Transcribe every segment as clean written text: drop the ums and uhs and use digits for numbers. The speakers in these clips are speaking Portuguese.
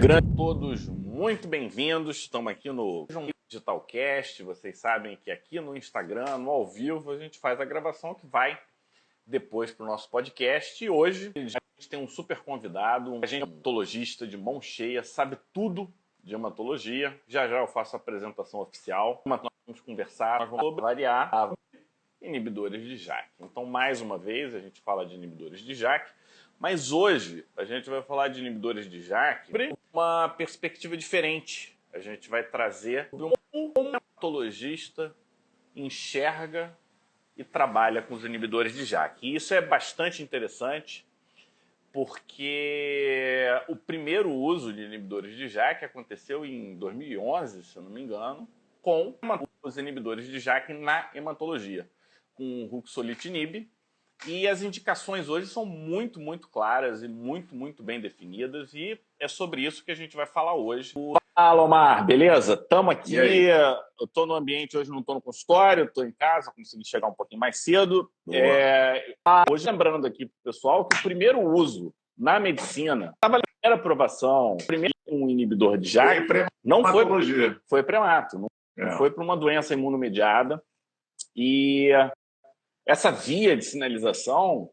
grande, todos muito bem-vindos. Estamos aqui no Digitalcast. Vocês sabem que aqui no Instagram, no ao vivo, a gente faz a gravação que vai depois para o nosso podcast. E hoje a gente tem um super convidado, um hematologista de mão cheia, sabe tudo de hematologia. Já já eu faço a apresentação oficial. Nós vamos conversar, nós vamos variar inibidores de JAK. Então, mais uma vez, a gente fala de inibidores de JAK. Mas hoje a gente vai falar de inibidores de JAK sobre uma perspectiva diferente. A gente vai trazer como um hematologista enxerga e trabalha com os inibidores de JAK. E isso é bastante interessante, porque o primeiro uso de inibidores de JAK aconteceu em 2011, se eu não me engano, com os inibidores de JAK na hematologia, com ruxolitinib. E as indicações hoje são muito, muito claras e muito bem definidas. E é sobre isso que a gente vai falar hoje. Fala, Omar, beleza? Estamos aqui. Eu estou no ambiente, hoje não estou no consultório, estou em casa, consegui chegar um pouquinho mais cedo. Hoje, lembrando aqui para o pessoal que o primeiro uso na medicina, a primeira aprovação, primeiro um inibidor de JAK, não foi premato, não foi para uma doença imunomediada. E essa via de sinalização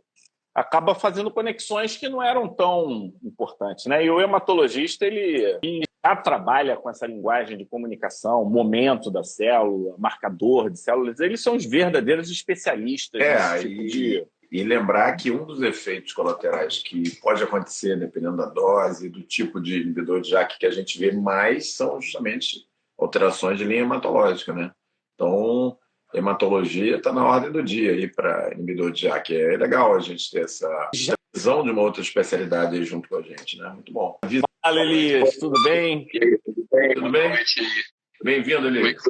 acaba fazendo conexões que não eram tão importantes, né? E o hematologista, ele já trabalha com essa linguagem de comunicação, momento da célula, marcador de células. Eles são os verdadeiros especialistas nesse tipo de... E lembrar que um dos efeitos colaterais que pode acontecer, dependendo da dose, do tipo de inibidor de JAK que a gente vê mais, são justamente alterações de linha hematológica, né? Então, hematologia está na ordem do dia aí para inibidor de JAK. É legal a gente ter essa visão de uma outra especialidade aí junto com a gente, né? Muito bom. Fala, Elias, tudo bem? Tudo bem? Bem-vindo, Elias.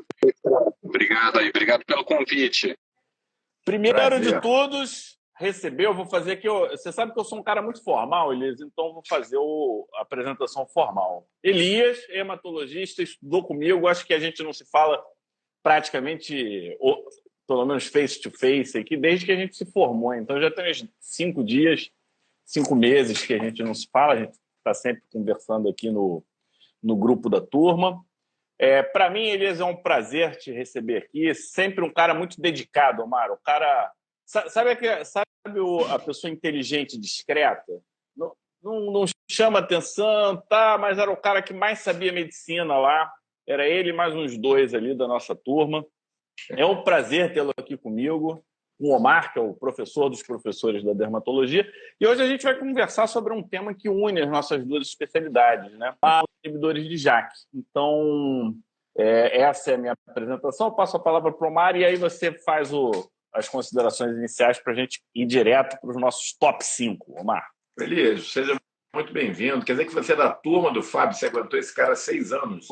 Obrigado pelo convite. Primeiro de todos, eu vou fazer aqui... Você sabe que eu sou um cara muito formal, Elias, então eu vou fazer a apresentação formal. Elias, hematologista, estudou comigo, acho que a gente não se fala praticamente, pelo menos face-to-face aqui, desde que a gente se formou. Então já tem uns 5 meses que a gente não se fala, a gente está sempre conversando aqui no grupo da turma. Para mim, Elias, é um prazer te receber aqui, sempre um cara muito dedicado, Omar. O cara... Sabe a pessoa inteligente, discreta? Não chama atenção, tá? Mas era o cara que mais sabia medicina lá. Era ele e mais uns 2 ali da nossa turma. É um prazer tê-lo aqui comigo, o Omar, que é o professor dos professores da dermatologia. E hoje a gente vai conversar sobre um tema que une as nossas 2 especialidades, né? Os inibidores de JAK. Então, essa é a minha apresentação. Eu passo a palavra para o Omar e aí você faz as considerações iniciais para a gente ir direto para os nossos top 5, Omar. Beleza, seja muito bem-vindo. Quer dizer que você é da turma do Fábio, você aguentou esse cara 6 anos.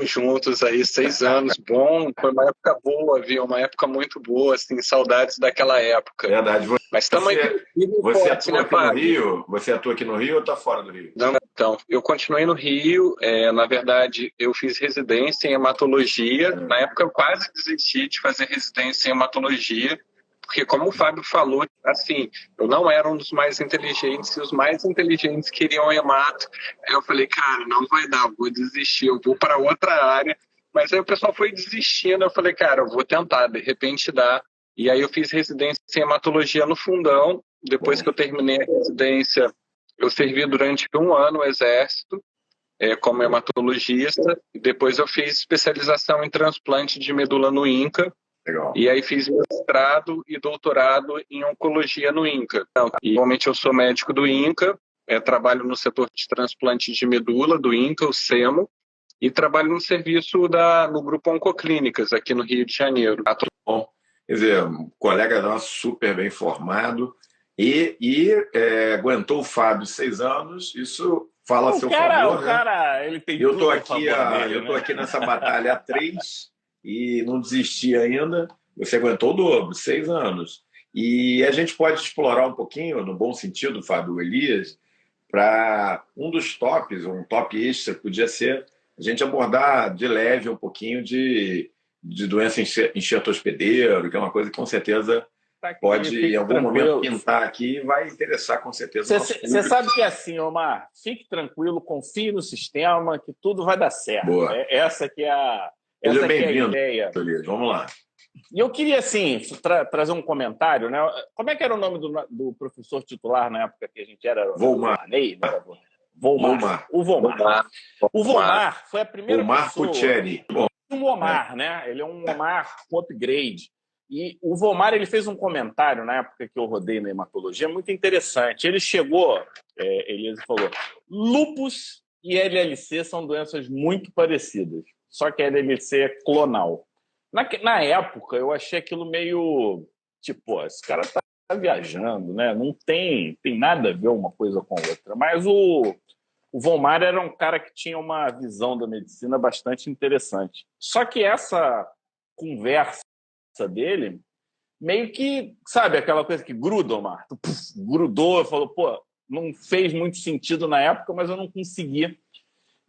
Juntos aí, 6 anos, bom, foi uma época boa, viu? Uma época muito boa, assim, saudades daquela época. Verdade. Mas estamos aqui. Você atua aqui no Rio? Você atua aqui no Rio ou está fora do Rio? Não, então, eu continuei no Rio, na verdade, eu fiz residência em hematologia. Na época eu quase desisti de fazer residência em hematologia, porque como o Fábio falou, assim, eu não era um dos mais inteligentes e os mais inteligentes queriam hemato. Aí eu falei, cara, não vai dar, eu vou desistir, eu vou para outra área. Mas aí o pessoal foi desistindo, eu falei, cara, eu vou tentar, de repente dá. E aí eu fiz residência em hematologia no Fundão. Depois que eu terminei a residência, eu servi durante 1 ano no Exército como hematologista. Depois eu fiz especialização em transplante de medula no INCA. Legal. E aí fiz mestrado e doutorado em oncologia no INCA. E atualmente eu sou médico do INCA, trabalho no setor de transplante de medula do INCA, o SEMO, e trabalho no serviço no Grupo Oncoclínicas, aqui no Rio de Janeiro. Bom, quer dizer, um colega nosso super bem formado e aguentou o Fábio 6 anos, isso fala a seu favor, né? Cara, ele tem eu estou aqui nessa batalha há 3 e não desisti ainda. Você aguentou o dobro, 6 anos. E a gente pode explorar um pouquinho, no bom sentido, Fábio, Elias, para um dos tops, um top extra, podia ser a gente abordar de leve um pouquinho de doença enxerto hospedeiro, que é uma coisa que com certeza tá aqui. Pode, em algum momento, pintar aqui e vai interessar, com certeza. Você sabe que é assim, Omar, fique tranquilo, confie no sistema, que tudo vai dar certo. Boa. Essa que é a ideia. Vamos lá. E eu queria, assim, trazer um comentário, né? Como é que era o nome do professor titular na época que a gente era? Volmar. Volmar. O Volmar foi a primeira Volmar pessoa... Puccieri. Um Volmar, né? Ele é um Volmar com upgrade. E o Volmar, ele fez um comentário na época que eu rodei na hematologia muito interessante. Ele chegou, ele falou, lúpus e LLC são doenças muito parecidas, só que a LLC é clonal. Na época, eu achei aquilo meio... Tipo, esse cara tá viajando, né? Não tem nada a ver uma coisa com a outra. Mas o Volmar era um cara que tinha uma visão da medicina bastante interessante. Só que essa conversa dele, meio que, sabe, aquela coisa que gruda, Omar? Grudou, falou, pô, não fez muito sentido na época, mas eu não consegui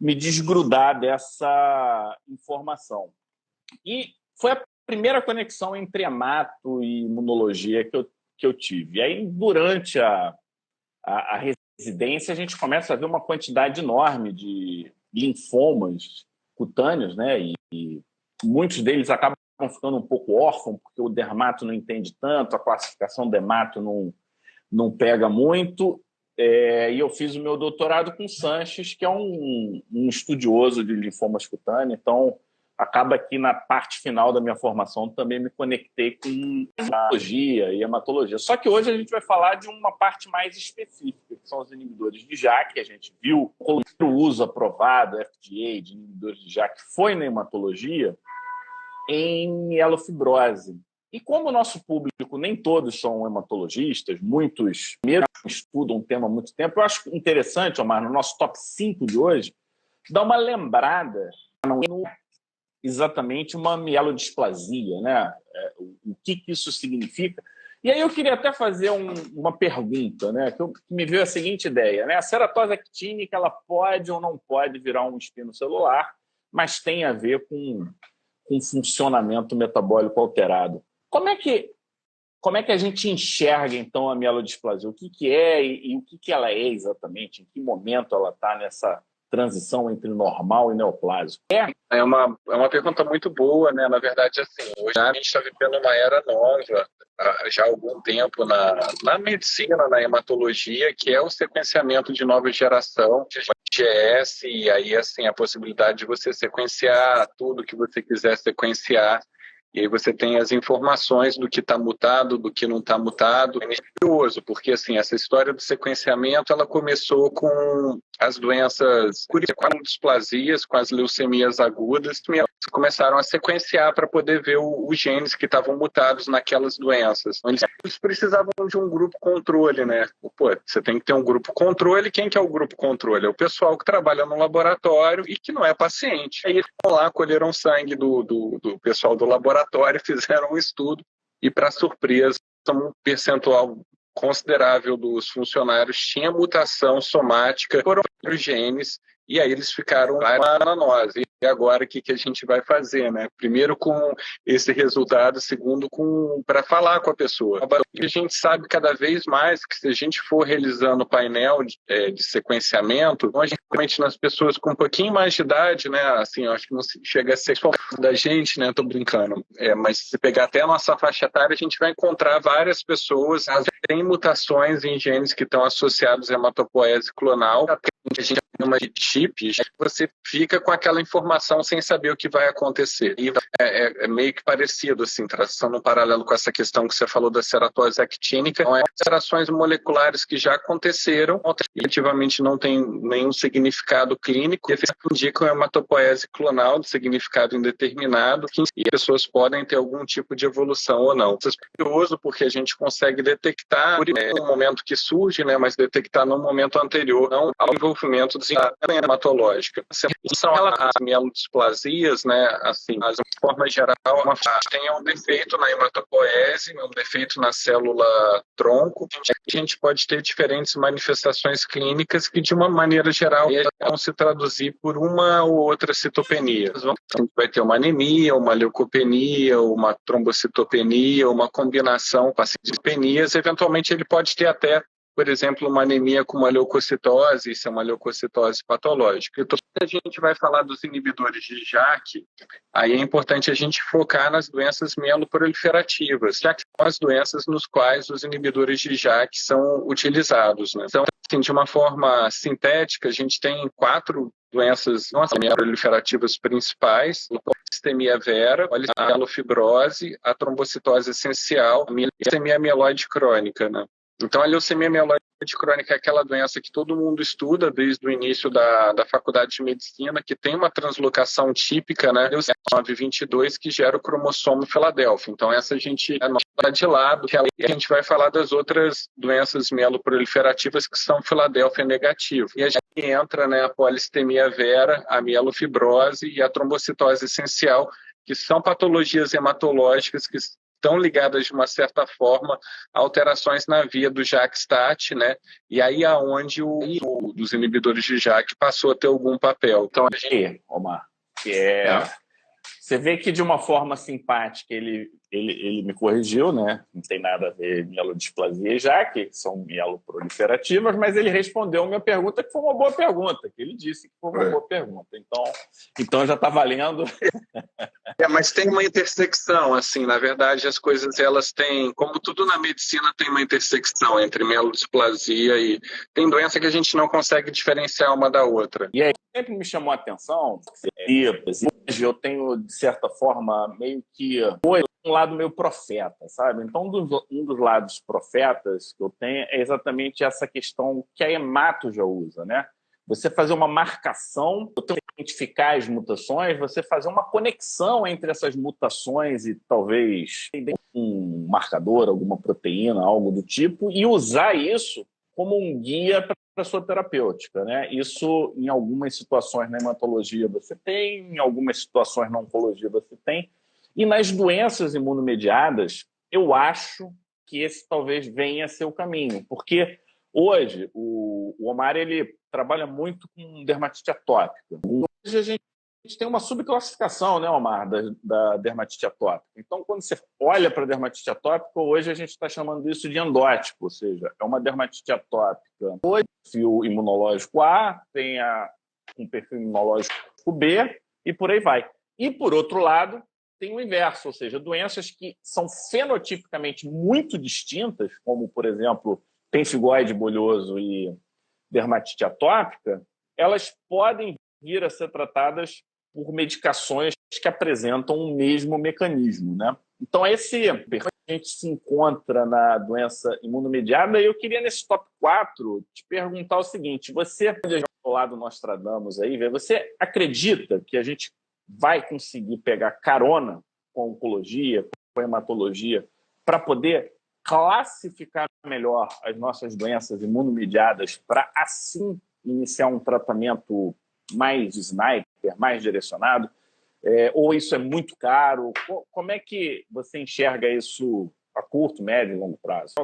me desgrudar dessa informação. E foi a primeira conexão entre hemato e imunologia que eu tive. E aí, durante a residência, a gente começa a ver uma quantidade enorme de linfomas cutâneos, né? E muitos deles acabam ficando um pouco órfãos, porque o dermato não entende tanto, a classificação do hemato não pega muito. E eu fiz o meu doutorado com Sanches, que é um estudioso de linfomas cutâneos, então acaba que na parte final da minha formação também me conectei com imunologia e hematologia. Só que hoje a gente vai falar de uma parte mais específica, que são os inibidores de JAK, que a gente viu o uso aprovado, FDA, de inibidores de JAK, foi na hematologia, em mielofibrose. E como o nosso público, nem todos são hematologistas, muitos primeiro estudam o tema há muito tempo, eu acho interessante, Omar, no nosso top 5 de hoje, dar uma lembrada exatamente uma mielodisplasia, né? O que isso significa. E aí eu queria até fazer uma pergunta, né? Que me veio a seguinte ideia, né? A ceratose actínica, ela pode ou não pode virar um espino celular, mas tem a ver com funcionamento metabólico alterado. Como é que a gente enxerga, então, a mielodisplasia? O que é e o que ela é exatamente? Em que momento ela está nessa transição entre normal e neoplásico? É uma pergunta muito boa, né? Na verdade, assim, hoje a gente está vivendo uma era nova, já há algum tempo na medicina, na hematologia, que é o sequenciamento de nova geração, de GS, e aí, assim, a possibilidade de você sequenciar tudo que você quiser sequenciar. E aí você tem as informações do que está mutado, do que não está mutado. É curioso, porque assim, essa história do sequenciamento ela começou com as doenças, com as displasias, com as leucemias agudas, que começaram a sequenciar para poder ver os genes que estavam mutados naquelas doenças. Eles precisavam de um grupo controle, né? Pô, você tem que ter um grupo controle. Quem que é o grupo controle? É o pessoal que trabalha no laboratório e que não é paciente. Aí eles foram lá, colheram sangue do pessoal do laboratório, fizeram um estudo e, para surpresa, um percentual considerável dos funcionários tinha mutação somática por os genes, e aí eles ficaram lá na nós. E agora o que a gente vai fazer, né? Primeiro com esse resultado, segundo para falar com a pessoa. A gente sabe cada vez mais que se a gente for realizando painel de sequenciamento, realmente nas pessoas com um pouquinho mais de idade, né? Assim, eu acho que não chega a ser da gente, né? Tô brincando. Mas se pegar até a nossa faixa etária, a gente vai encontrar várias pessoas que têm mutações em genes que estão associados à hematopoese clonal, que a gente chama de chips, você fica com aquela informação sem saber o que vai acontecer. E é meio que parecido, assim, traçando um paralelo com essa questão que você falou da ceratose actínica. Então, alterações moleculares que já aconteceram, efetivamente não tem nenhum significado clínico, e indicam hematopoese clonal de significado indeterminado, e as pessoas podem ter algum tipo de evolução ou não. Isso é curioso porque a gente consegue detectar no momento que surge, né, mas detectar no momento anterior, não ao envolvimento desenvolvimento hematológica. Em relação às mielodisplasias, né, assim, de forma geral, tem um defeito na hematopoese, um defeito na célula tronco. A gente pode ter diferentes manifestações clínicas que, de uma maneira geral, vão se traduzir por uma ou outra citopenia. A gente vai ter uma anemia, uma leucopenia, uma trombocitopenia, uma combinação com as citopenias. Eventualmente, ele pode ter até, por exemplo, uma anemia com uma leucocitose, isso é uma leucocitose patológica. Então, quando a gente vai falar dos inibidores de JAK, aí é importante a gente focar nas doenças mieloproliferativas, já que são as doenças nos quais os inibidores de JAK são utilizados, né? Então, assim, de uma forma sintética, a gente tem 4 doenças mieloproliferativas principais: a polistemia vera, a mielofibrose, a trombocitose essencial, a leucemia mieloide crônica, né? Então, a leucemia mieloide crônica é aquela doença que todo mundo estuda desde o início da faculdade de medicina, que tem uma translocação típica, né, 922, que gera o cromossomo Filadélfia. Então, essa a gente anota de lado, e a gente vai falar das outras doenças mieloproliferativas que são Filadélfia negativa. E a gente entra, né, a polistemia vera, a mielofibrose e a trombocitose essencial, que são patologias hematológicas que estão ligadas, de uma certa forma, a alterações na via do JAK-STAT, né? E aí aonde dos inibidores de JAK passou a ter algum papel. Então, a gente... Omar, você vê que, de uma forma simpática, ele me corrigiu, né? Não tem nada a ver mielodisplasia e JAK, são mieloproliferativas, mas ele respondeu a minha pergunta, que foi uma boa pergunta, que ele disse que foi uma boa pergunta. Então já está valendo. Mas tem uma intersecção, assim, na verdade, as coisas, elas têm, como tudo na medicina, tem uma intersecção entre mielodisplasia e tem doença que a gente não consegue diferenciar uma da outra. E aí, sempre me chamou a atenção, hoje eu tenho, de certa forma, meio que um lado meio profeta, sabe? Então, um dos lados profetas que eu tenho é exatamente essa questão que a Hemato já usa, né? Você fazer uma marcação, identificar as mutações, você fazer uma conexão entre essas mutações e talvez um marcador, alguma proteína, algo do tipo, e usar isso como um guia para a sua terapêutica, né? Isso, em algumas situações na hematologia você tem, em algumas situações na oncologia você tem, e nas doenças imunomediadas, eu acho que esse talvez venha a ser o caminho, porque hoje o Omar ele trabalha muito com dermatite atópica. Hoje a gente tem uma subclassificação, né, Omar, da dermatite atópica. Então, quando você olha para a dermatite atópica, hoje a gente está chamando isso de endótipo, ou seja, é uma dermatite atópica com perfil imunológico A, tem um perfil imunológico B e por aí vai. E, por outro lado, tem o inverso, ou seja, doenças que são fenotipicamente muito distintas, como, por exemplo, pemphigoide bulhoso e dermatite atópica, elas podem vir a ser tratadas por medicações que apresentam o mesmo mecanismo, né? Então, esse perfil a gente se encontra na doença imunomediada, e eu queria, nesse top 4, te perguntar o seguinte: você, ao lado do Nostradamus aí, você acredita que a gente vai conseguir pegar carona com a oncologia, com a hematologia, para poder classificar melhor as nossas doenças imunomediadas, para assim iniciar um tratamento mais sniper, mais direcionado? Ou isso é muito caro? Como é que você enxerga isso a curto, médio e longo prazo?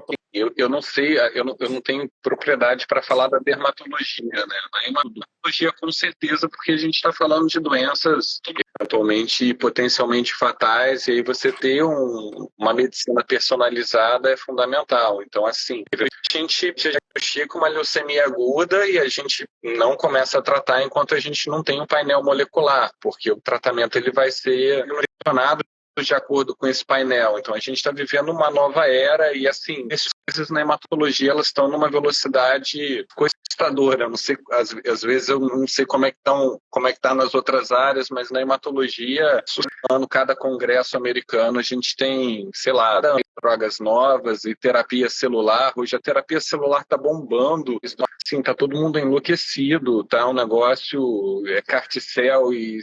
Eu não sei, eu não tenho propriedade para falar da dermatologia, né? A hematologia, com certeza, porque a gente está falando de doenças eventualmente potencialmente fatais, e aí você ter uma medicina personalizada é fundamental. Então, assim, a gente diagnostica uma leucemia aguda e a gente não começa a tratar enquanto a gente não tem um painel molecular, porque o tratamento ele vai ser direcionado de acordo com esse painel. Então, a gente está vivendo uma nova era e, assim, as coisas na hematologia, elas estão numa velocidade assustadora. Eu não sei, às vezes eu não sei como é que está nas outras áreas, mas na hematologia, cada congresso americano, a gente tem, sei lá, drogas novas e terapia celular. Hoje a terapia celular está bombando, assim, está todo mundo enlouquecido, tá um negócio, carticel e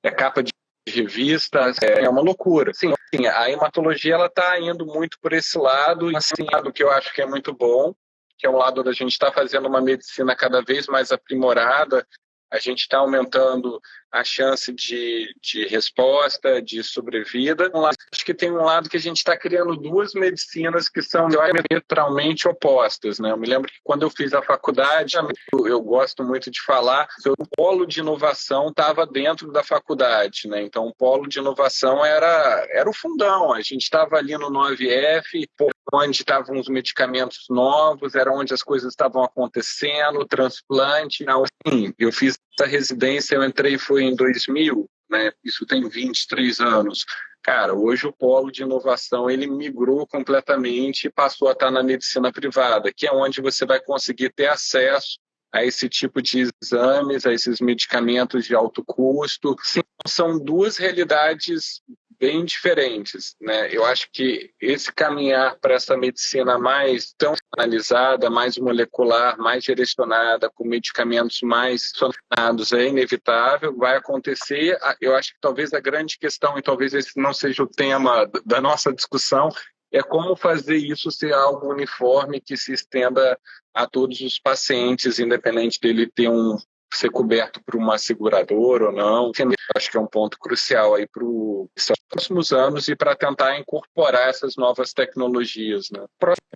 é capa de revista, é uma loucura. Sim, a hematologia ela está indo muito por esse lado, assim, lado que eu acho que é muito bom, que é um lado da gente estar fazendo uma medicina cada vez mais aprimorada, a gente está aumentando a chance de resposta, de sobrevida. Acho que tem um lado que a gente está criando duas medicinas que são diametralmente opostas, né? Eu me lembro que quando eu fiz a faculdade, eu gosto muito de falar, o polo de inovação estava dentro da faculdade, né? Então, o polo de inovação era o fundão. A gente estava ali no 9F, onde estavam os medicamentos novos, era onde as coisas estavam acontecendo, o transplante. Assim, eu fiz essa residência, eu entrei foi em 2000, né? Isso tem 23 anos. Cara, hoje o polo de inovação ele migrou completamente e passou a estar na medicina privada, que é onde você vai conseguir ter acesso a esse tipo de exames, a esses medicamentos de alto custo. Sim, são duas realidades bem diferentes, né? Eu acho que esse caminhar para essa medicina mais tão analisada, mais molecular, mais direcionada, com medicamentos mais selecionados é inevitável, vai acontecer. Eu acho que talvez a grande questão, e talvez esse não seja o tema da nossa discussão, é como fazer isso ser algo uniforme que se estenda a todos os pacientes, independente dele ser coberto por uma seguradora ou não. Acho que é um ponto crucial aí para os próximos anos e para tentar incorporar essas novas tecnologias, né?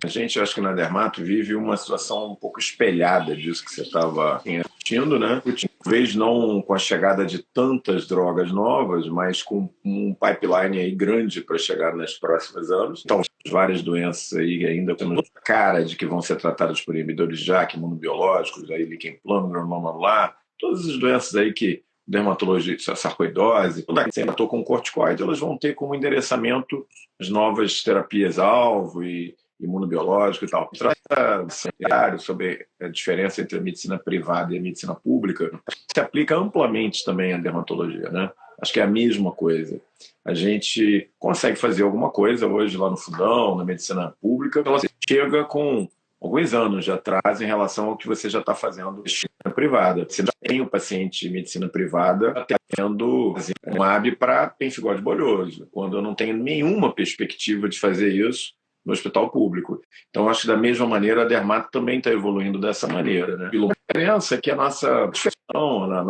A gente, acho que na Dermato, vive uma situação um pouco espelhada disso que você estava discutindo, né? Talvez não com a chegada de tantas drogas novas, mas com um pipeline aí grande para chegar nos próximos anos. Então, várias doenças aí ainda temos cara de que vão ser tratadas por inibidores de JAK, imunobiológicos, aí líquen plano, granuloma anular, todas as doenças aí que dermatologia, sarcoidose, toda que tratou com corticoide, elas vão ter como endereçamento as novas terapias-alvo e imunobiológico e tal. Trata sobre a diferença entre a medicina privada e a medicina pública se aplica amplamente também à dermatologia, né? Acho que é a mesma coisa. A gente consegue fazer alguma coisa hoje lá no fundão, na medicina pública, ela chega com alguns anos de atraso em relação ao que você já está fazendo na medicina privada. Você já tem o paciente em medicina privada tendo um AB para pemphigoide bolhoso, quando eu não tenho nenhuma perspectiva de fazer isso no hospital público. Então, acho que da mesma maneira a Dermato também está evoluindo dessa maneira, né? A diferença é que a nossa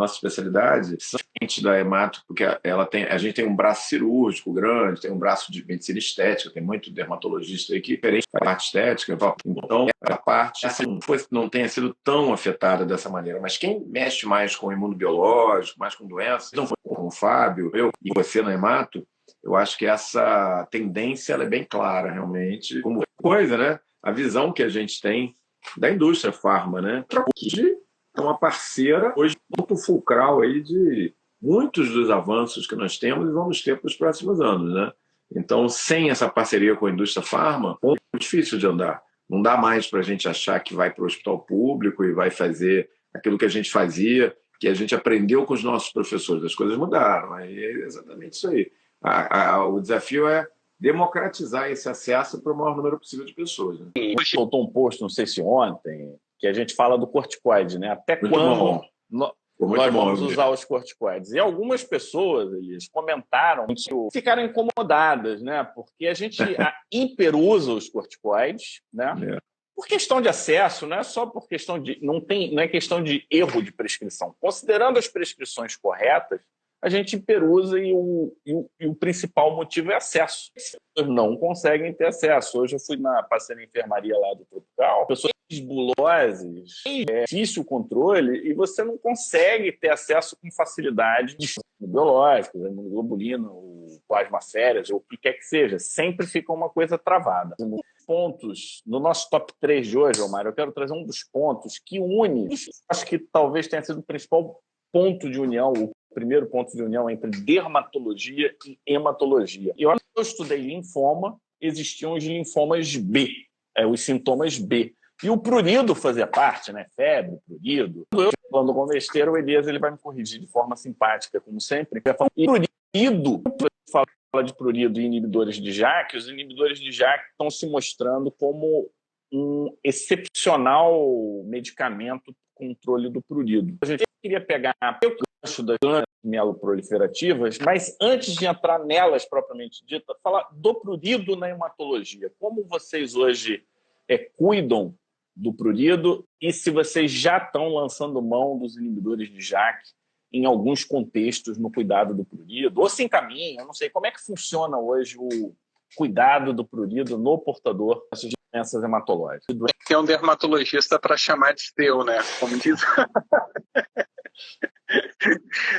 especialidade, diferente da hemato, porque a gente tem um braço cirúrgico grande, tem um braço de medicina estética, tem muito dermatologista aí que diferente da parte estética. Então, a parte assim, não tenha sido tão afetada dessa maneira. Mas quem mexe mais com imunobiológico, mais com doenças, não foi com o Fábio, eu e você na hemato, eu acho que essa tendência ela é bem clara, realmente. Como coisa, né? A visão que a gente tem da indústria farma, né? Que é uma parceira hoje muito fulcral aí de muitos dos avanços que nós temos e vamos ter para os próximos anos, né? Então, sem essa parceria com a indústria farma, é muito difícil de andar. Não dá mais para a gente achar que vai para o hospital público e vai fazer aquilo que a gente fazia, que a gente aprendeu com os nossos professores. As coisas mudaram, é exatamente isso aí. O desafio é democratizar esse acesso para o maior número possível de pessoas. Né? Soltou um post, não sei se ontem, que a gente fala do corticoide, né? Até muito quando nós vamos usar os corticoides. E algumas pessoas, eles comentaram ficaram incomodadas, né? Porque a gente hiperusa os corticoides, né? Por questão de acesso, não é só por questão de... Não é questão de erro de prescrição. Considerando as prescrições corretas, a gente hiperusa e o principal motivo é acesso. As pessoas não conseguem ter acesso. Hoje eu passei na enfermaria lá do Tropical, pessoas com buloses, é difícil o controle e você não consegue ter acesso com facilidade de biológicos, a imunoglobulina, o plasmaférias, ou o que quer que seja. Sempre fica uma coisa travada. Pontos no nosso top 3 de hoje, Omar, eu quero trazer um dos pontos que une, acho que talvez tenha sido o principal ponto de união, o primeiro ponto de união entre dermatologia e hematologia. E olha, eu estudei linfoma, existiam os linfomas B, os sintomas B. E o prurido fazia parte, né? Febre, prurido. Eu falando com besteira, o Elias ele vai me corrigir de forma simpática, como sempre. E prurido, fala de prurido e inibidores de JAK, os inibidores de JAK estão se mostrando como um excepcional medicamento para o controle do prurido. A gente queria pegar o gancho das glândulas mieloproliferativas, mas antes de entrar nelas propriamente dita, falar do prurido na hematologia. Como vocês hoje cuidam do prurido e se vocês já estão lançando mão dos inibidores de JAK em alguns contextos no cuidado do prurido, ou se encaminha, eu não sei como é que funciona hoje o cuidado do prurido no portador de doenças hematológicas. Tem um dermatologista para chamar de seu, né? Como diz.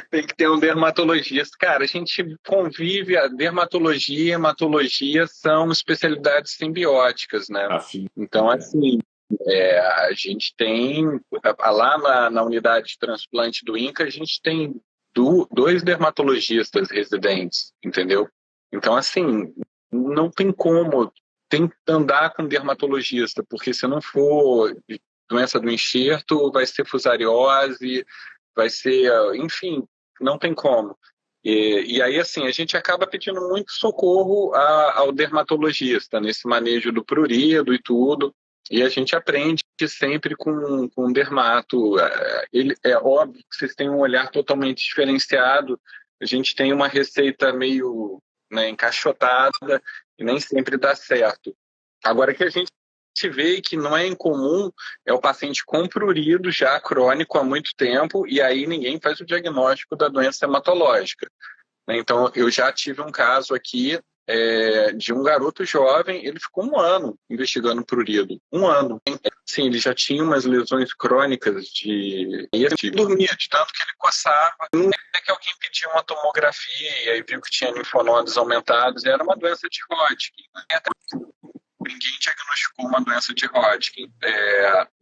Tem que ter um dermatologista. Cara, a gente convive, a dermatologia e hematologia são especialidades simbióticas, né? Então, assim, a gente tem, lá na unidade de transplante do INCA, a gente tem dois dermatologistas residentes, entendeu? Então, assim, não tem como, tem que andar com dermatologista, porque se não for doença do enxerto, vai ser fusariose, vai ser, enfim, não tem como. E aí, assim, a gente acaba pedindo muito socorro ao dermatologista nesse manejo do prurido e tudo, e a gente aprende sempre com o dermato. É óbvio que vocês têm um olhar totalmente diferenciado, a gente tem uma receita meio, né, encaixotada e nem sempre dá certo. Agora que a gente vê que não é incomum é o paciente com prurido já crônico há muito tempo e aí ninguém faz o diagnóstico da doença hematológica. Então, eu já tive um caso aqui de um garoto jovem, ele ficou 1 ano investigando prurido. 1 ano. Sim, ele já tinha umas lesões crônicas e ele dormia de tanto que ele coçava. Até que alguém pediu uma tomografia e viu que tinha linfonodos aumentados e era uma doença de Hodgkin. Ninguém diagnosticou uma doença de Hodgkin.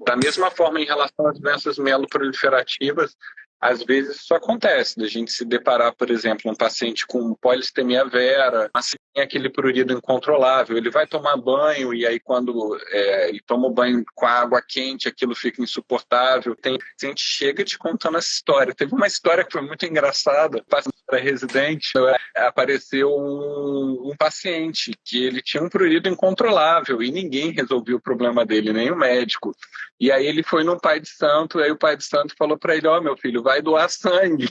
Da mesma forma, em relação às doenças mieloproliferativas, às vezes isso acontece, da gente se deparar, por exemplo, um paciente com polistemia vera, assim, aquele prurido incontrolável, ele vai tomar banho e aí quando ele toma o banho com a água quente, aquilo fica insuportável. Tem gente chega te contando essa história. Teve uma história que foi muito engraçada, para residente, apareceu um paciente que ele tinha um prurido incontrolável e ninguém resolveu o problema dele, nem o médico. E aí ele foi no pai de santo, aí o pai de santo falou para ele, meu filho, vai doar sangue.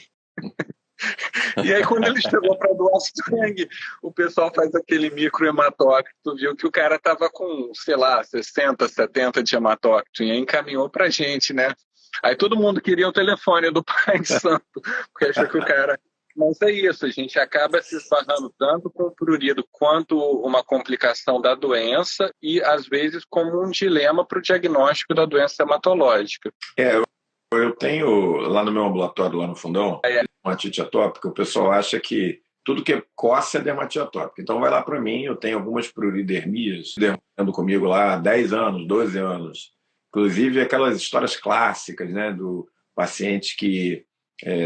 E aí quando ele chegou para doar sangue, o pessoal faz aquele microhematócrito, viu que o cara estava com, sei lá, 60, 70 de hematócrito, e aí encaminhou para a gente, né? Aí todo mundo queria o telefone do pai de santo, porque achou que o cara... Mas é isso, a gente acaba se esbarrando tanto com o prurido quanto uma complicação da doença e, às vezes, como um dilema para o diagnóstico da doença hematológica. Eu tenho, lá no meu ambulatório, lá no fundão, dermatite atópica, o pessoal acha que tudo que coça é dermatite atópica. Então vai lá para mim, eu tenho algumas pruridermias, dermatando comigo lá há 10 anos, 12 anos. Inclusive aquelas histórias clássicas, né, do paciente que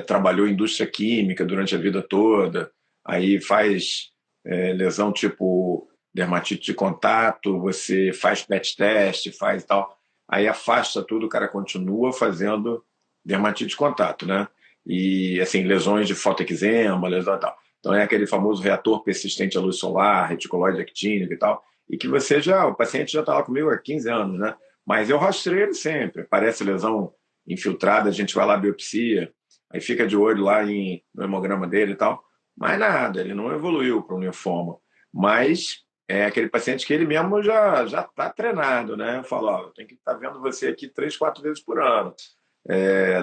trabalhou em indústria química durante a vida toda, aí faz lesão tipo dermatite de contato, você faz PET teste, faz tal, aí afasta tudo, o cara continua fazendo dermatite de contato, né? E assim, lesões de fotoeczema, lesão e tal. Então é aquele famoso reator persistente à luz solar, reticuloide actínico e tal, e que o paciente já está lá comigo há 15 anos, né? Mas eu rastreio ele sempre, parece lesão infiltrada, a gente vai lá biopsia, aí fica de olho lá no hemograma dele e tal, mas nada, ele não evoluiu para um linfoma. Mas é aquele paciente que ele mesmo já está treinado, né? Eu falo, eu tenho que estar vendo você aqui 3, 4 vezes por ano.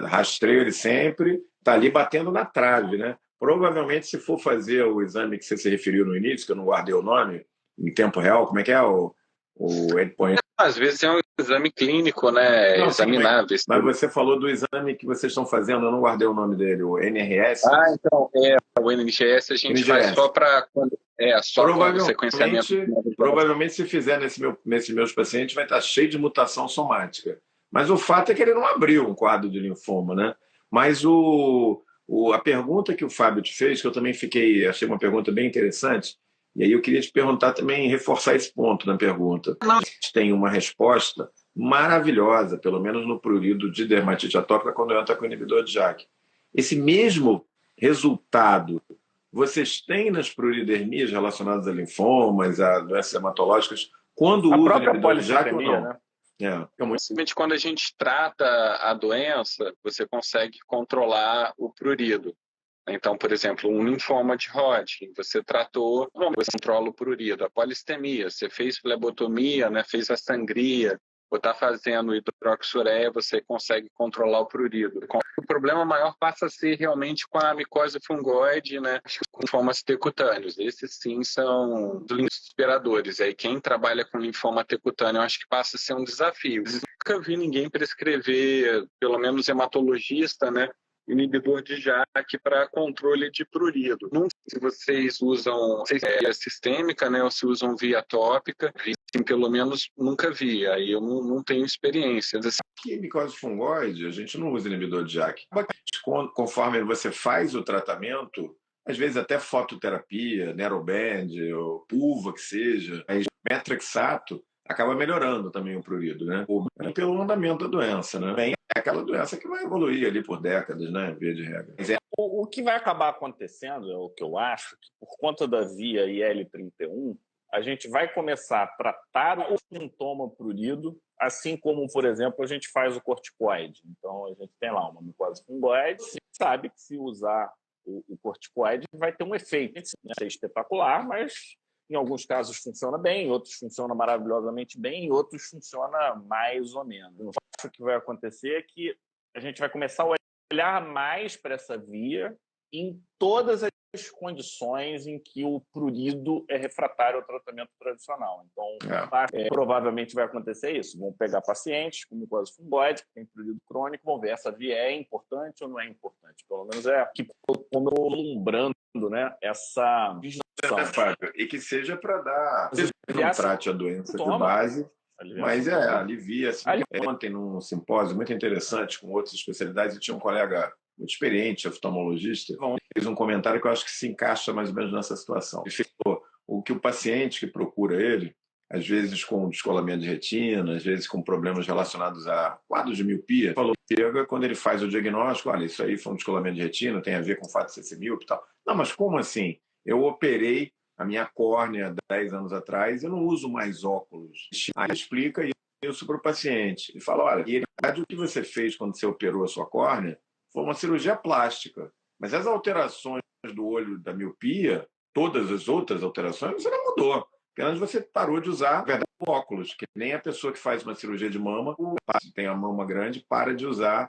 Rastreio ele sempre, está ali batendo na trave, né? Provavelmente, se for fazer o exame que você se referiu no início, que eu não guardei o nome, em tempo real, como é que é o endpoint? Às vezes é um exame clínico, né? Não, examinável. Mas você falou do exame que vocês estão fazendo, eu não guardei o nome dele, o NRS. Então, o NGS a gente faz só para quando o sequenciamento. Provavelmente, se fizer nesses meus pacientes, vai estar cheio de mutação somática. Mas o fato é que ele não abriu um quadro de linfoma, né? Mas a pergunta que o Fábio te fez, que eu também achei uma pergunta bem interessante, e aí eu queria te perguntar também, reforçar esse ponto na pergunta. A gente tem uma resposta maravilhosa, pelo menos no prurido de dermatite atópica, quando entra com o inibidor de JAK. Esse mesmo resultado vocês têm nas pruridermias relacionadas a linfomas, a doenças hematológicas, quando usa o inibidor de JAK ou não? Né? Simplesmente quando a gente trata a doença, você consegue controlar o prurido. Então, por exemplo, um linfoma de Hodgkin, você tratou, você controla o prurido. A polistemia, você fez flebotomia, né, fez a sangria, ou está fazendo hidroxureia, você consegue controlar o prurido. O problema maior passa a ser realmente com a micose fungoide, né, com linfomas T cutâneos. Esses sim são os linfoaspiradores. Aí quem trabalha com linfoma T cutâneo, eu acho que passa a ser um desafio. Eu nunca vi ninguém prescrever, pelo menos hematologista, né, inibidor de JAK para controle de prurido. Não sei se vocês usam via sistêmica, né, ou se usam via tópica. Assim, pelo menos nunca vi. Aí eu não tenho experiência. Aqui, micose fungoide, a gente não usa inibidor de JAK. Conforme você faz o tratamento, às vezes até fototerapia, Neroband, ou pulva que seja, aí metrexato acaba melhorando também o prurido, né? Pelo andamento da doença, né? Bem, é aquela doença que vai evoluir ali por décadas, né? Via de regra. O que vai acabar acontecendo, é o que eu acho, que por conta da via IL-31, a gente vai começar a tratar o sintoma prurido, assim como, por exemplo, a gente faz o corticoide. Então, a gente tem lá uma micose fungoide, sabe que se usar o corticoide vai ter um efeito. Não é espetacular, mas em alguns casos funciona bem, em outros funciona maravilhosamente bem, em outros funciona mais ou menos. O que vai acontecer é que a gente vai começar a olhar mais para essa via em todas as condições em que o prurido é refratário ao tratamento tradicional. Então, provavelmente vai acontecer isso. Vão pegar pacientes com micose fungoide, que tem prurido crônico, vão ver essa via é importante ou não é importante. Pelo menos é que como alumbrando, né, essa visão. Fábio, e que seja para dar... Não trate a doença de base, mas alivia. Assim, ontem, num simpósio muito interessante com outras especialidades, e tinha um colega muito experiente, oftalmologista, fez um comentário que eu acho que se encaixa mais ou menos nessa situação. Ele falou o que o paciente que procura ele, às vezes com descolamento de retina, às vezes com problemas relacionados a quadros de miopia, falou que quando ele faz o diagnóstico, olha, isso aí foi um descolamento de retina, tem a ver com o fato de ser míope e tal. Não, mas como assim? Eu operei a minha córnea 10 anos atrás, eu não uso mais óculos. Aí explica isso para o paciente. Ele fala, olha, o que você fez quando você operou a sua córnea foi uma cirurgia plástica. Mas as alterações do olho da miopia, todas as outras alterações, você não mudou. Apenas você parou de usar óculos, que nem a pessoa que faz uma cirurgia de mama, tem a mama grande, para de usar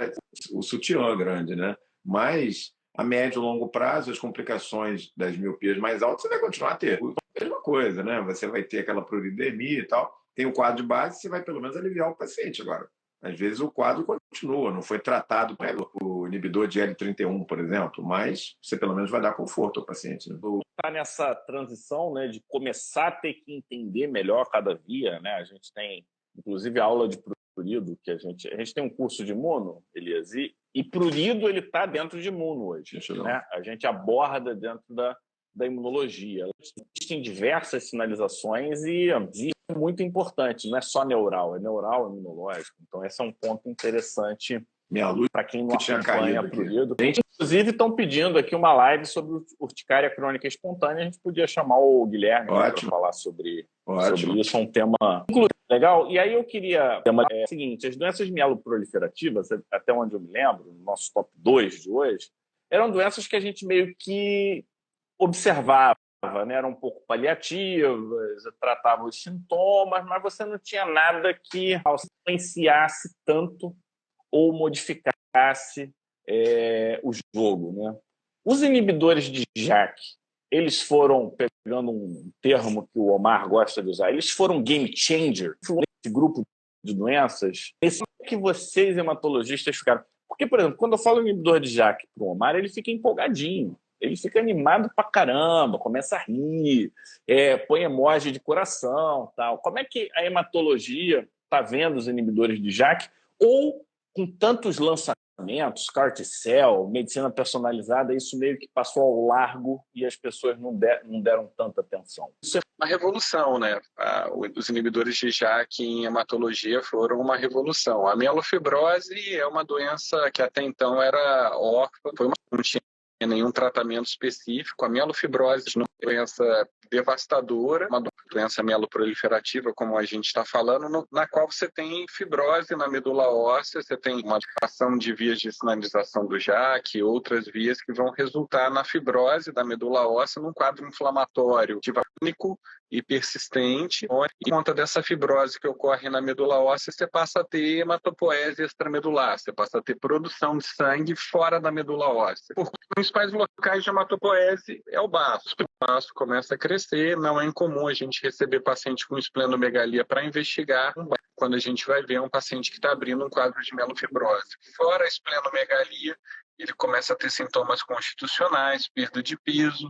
o sutiã grande, né? Mas a médio e longo prazo, as complicações das miopias mais altas, você vai continuar a ter. A mesma coisa, né? Você vai ter aquela pruridermia e tal. Tem o quadro de base, você vai pelo menos aliviar o paciente agora. Às vezes o quadro continua, não foi tratado pelo inibidor de L31, por exemplo, mas você pelo menos vai dar conforto ao paciente. Né? Está nessa transição, né, de começar a ter que entender melhor cada via, né? A gente tem, inclusive, a aula de prurido, que a gente tem um curso de imuno, Elias, e prurido ele está dentro de imuno hoje. Né? A gente aborda dentro da imunologia. Existem diversas sinalizações e é muito importante, não é só neural, é neural imunológico. Então, esse é um ponto interessante para quem não acompanha prurido. Inclusive, estão pedindo aqui uma live sobre urticária crônica espontânea. A gente podia chamar o Guilherme para falar sobre isso. É um tema legal. E aí eu queria... É o seguinte, as doenças mieloproliferativas, até onde eu me lembro, no nosso top 2 de hoje, eram doenças que a gente meio que observava, né? Eram um pouco paliativas, tratava os sintomas, mas você não tinha nada que influenciasse tanto ou modificasse o jogo. Né? Os inibidores de JAK, eles foram, pegando um termo que o Omar gosta de usar, eles foram game changer nesse grupo de doenças. Esse que vocês, hematologistas, ficaram... Porque, por exemplo, quando eu falo inibidor de JAK para o Omar, ele fica empolgadinho. Ele fica animado pra caramba, começa a rir, põe emoji de coração, tal. Como é que a hematologia está vendo os inibidores de JAK? Ou, com tantos lançamentos, CAR-T-cell, medicina personalizada, isso meio que passou ao largo e as pessoas não deram tanta atenção? Isso é uma revolução, né? Os inibidores de JAK em hematologia foram uma revolução. A mielofibrose é uma doença que até então era órfã, não tinha nenhum tratamento específico. A mielofibrose não é uma doença devastadora, uma doença mieloproliferativa, como a gente está falando, na qual você tem fibrose na medula óssea, você tem uma ativação de vias de sinalização do JAK, outras vias que vão resultar na fibrose da medula óssea num quadro inflamatório crônico e persistente. E por conta dessa fibrose que ocorre na medula óssea, você passa a ter hematopoese extramedular, você passa a ter produção de sangue fora da medula óssea. Os principais locais de hematopoese é o baço. O baço começa a crescer, não é incomum a gente receber paciente com esplenomegalia para investigar quando a gente vai ver um paciente que está abrindo um quadro de mielofibrose. Fora a esplenomegalia, ele começa a ter sintomas constitucionais, perda de peso,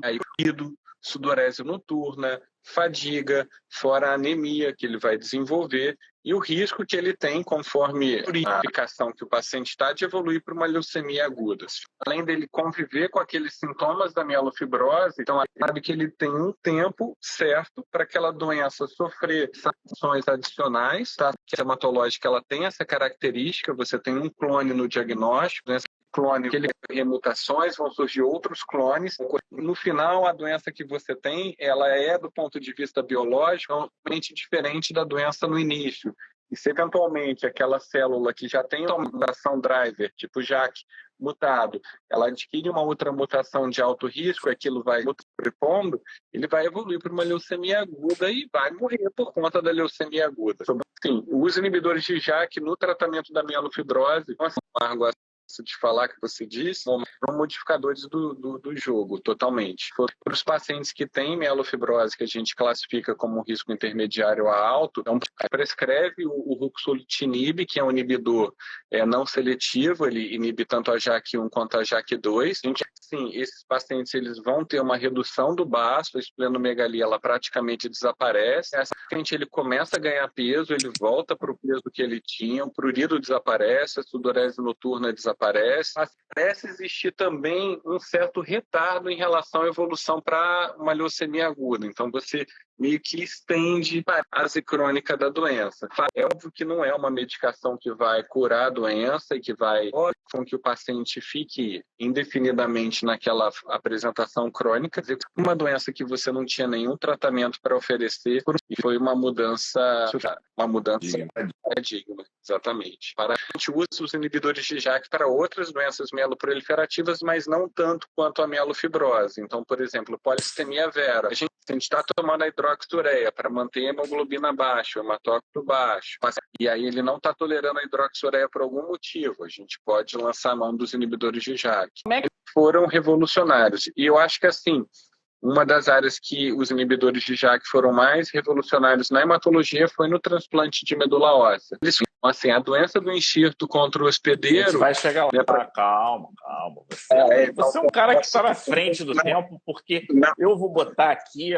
sudorese noturna, fadiga, fora a anemia que ele vai desenvolver e o risco que ele tem, conforme a aplicação que o paciente está, de evoluir para uma leucemia aguda. Além dele conviver com aqueles sintomas da mielofibrose, então sabe que ele tem um tempo certo para aquela doença sofrer sanções adicionais. Tá? A hematológica ela tem essa característica, você tem um clone no diagnóstico, né? Clone, que ele tem remutações, vão surgir outros clones. No final, a doença que você tem, ela é, do ponto de vista biológico, totalmente diferente da doença no início. E se eventualmente aquela célula que já tem uma mutação driver, tipo JAK, mutado, ela adquire uma outra mutação de alto risco, aquilo vai sobrepondo, ele vai evoluir para uma leucemia aguda e vai morrer por conta da leucemia aguda. Sim, os inibidores de JAK no tratamento da mielofibrose, de falar que você disse, são modificadores do jogo, totalmente. Para os pacientes que têm mielofibrose, que a gente classifica como um risco intermediário a alto, então prescreve o ruxolitinib, que é um inibidor não seletivo, ele inibe tanto a JAK1 quanto a JAK2. Sim, esses pacientes eles vão ter uma redução do baço, a esplenomegalia ela praticamente desaparece. Esse paciente ele começa a ganhar peso, ele volta para o peso que ele tinha, o prurido desaparece, a sudorese noturna desaparece. Parece existir também um certo retardo em relação à evolução para uma leucemia aguda. Então, você meio que estende a fase crônica da doença. É óbvio que não é uma medicação que vai curar a doença e que vai com que o paciente fique indefinidamente naquela apresentação crônica. Uma doença que você não tinha nenhum tratamento para oferecer e foi uma mudança paradigma, exatamente. A gente usa os inibidores de JAK para outras doenças mieloproliferativas, mas não tanto quanto a mielofibrose. Então, por exemplo, polissemia vera. A gente está tomando a hidroxureia para manter a hemoglobina baixa, o hematócrito baixo. E aí ele não está tolerando a hidroxureia por algum motivo. A gente pode lançar a mão dos inibidores de JAK. Como é que foram revolucionários? E eu acho que, assim, uma das áreas que os inibidores de JAK foram mais revolucionários na hematologia foi no transplante de medula óssea. Assim, a doença do enxerto contra o hospedeiro... A gente vai chegar lá. Calma. Você é um cara que está na frente do tempo, porque eu vou botar aqui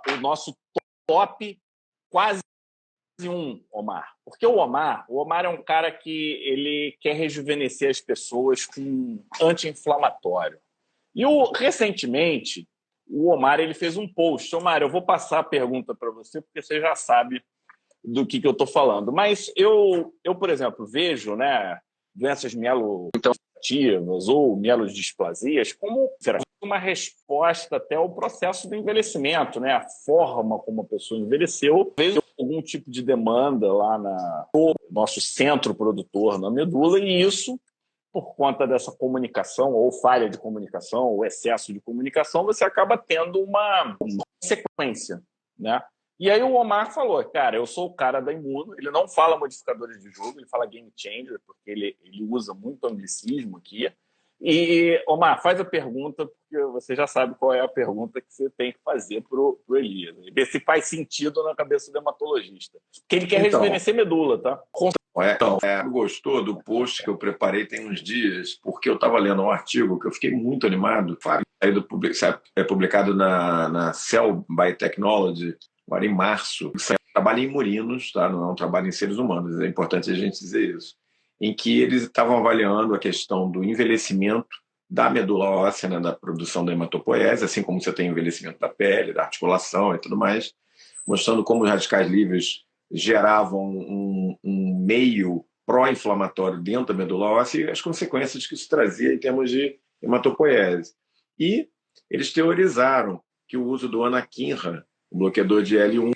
o nosso top quase Omar. Porque o Omar é um cara que ele quer rejuvenescer as pessoas com anti-inflamatório. E recentemente, o Omar ele fez um post. Omar, eu vou passar a pergunta para você, porque você já sabe do que eu estou falando. Mas eu, por exemplo, vejo, né, doenças mieloativas ou mielodisplasias como uma resposta até ao processo do envelhecimento, né? A forma como a pessoa envelheceu, veio algum tipo de demanda lá no nosso centro produtor na medula, e isso, por conta dessa comunicação, ou falha de comunicação, ou excesso de comunicação, você acaba tendo uma sequência, né? E aí o Omar falou, cara, eu sou o cara da Imuno, ele não fala modificadores de jogo, ele fala game changer, porque ele usa muito anglicismo aqui. E, Omar, faz a pergunta, porque você já sabe qual é a pergunta que você tem que fazer para o Elias. Ver se faz sentido na cabeça do hematologista. Porque ele quer rejuvenescer medula, tá? Gostou do post que eu preparei tem uns dias, porque eu estava lendo um artigo que eu fiquei muito animado, é publicado na Cell Biotechnology, agora em março. Trabalho em murinos, tá? Não é um trabalho em seres humanos, é importante a gente dizer isso, em que eles estavam avaliando a questão do envelhecimento da medula óssea, né, da produção da hematopoese, assim como você tem envelhecimento da pele, da articulação e tudo mais, mostrando como os radicais livres geravam um meio pró-inflamatório dentro da medula óssea e as consequências que isso trazia em termos de hematopoese. E eles teorizaram que o uso do anakinra, o bloqueador de L1,